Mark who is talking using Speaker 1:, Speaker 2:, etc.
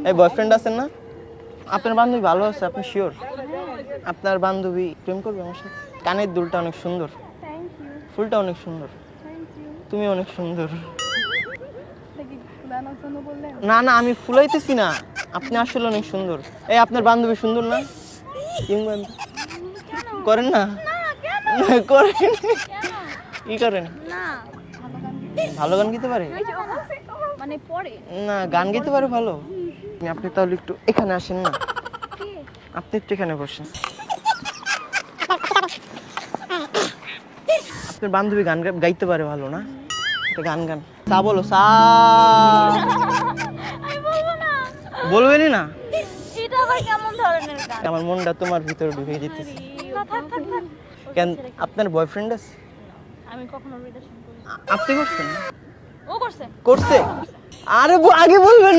Speaker 1: এই বয়ফ্রেন্ড আছেন না? আপনার বান্ধবী ভালো আছে, আপনি শিওর? আপনার বান্ধবী প্রেম করবে আমার সাথে? কানের দুলটা অনেক সুন্দর, ফুলটা অনেক সুন্দর, তুমি অনেক সুন্দর। না না, আমি ফুলাইতেছি না, আপনি আসলে অনেক সুন্দর। এই আপনার বান্ধবী সুন্দর না? করেন না? করেন কি করেন? ভালো গান গাইতে পারে?
Speaker 2: মানে পরে
Speaker 1: না, গান গাইতে পারে ভালো। আপনি তাহলে একটু এখানে আসেন না, আপনি একটু এখানে বসেন। আপনার বান্ধবী গান গাইতে পারে ভালো না? একটা গান গান, চা বলো, চা।
Speaker 2: আমি বলবো না।
Speaker 1: বলবেনই না?
Speaker 2: এটা আবার কেমন ধরনের গান?
Speaker 1: আমার মনটা তোমার ভিতরে ঢুকে যেতেছে।
Speaker 2: না, থাক থাক থাক।
Speaker 1: কেন, আপনার বয়ফ্রেন্ড আছে?
Speaker 2: আমি কখনো রিলেশন করি।
Speaker 1: আপনি করছেন?
Speaker 2: ও করছে।
Speaker 1: করছে? আরে আগে বলবেন।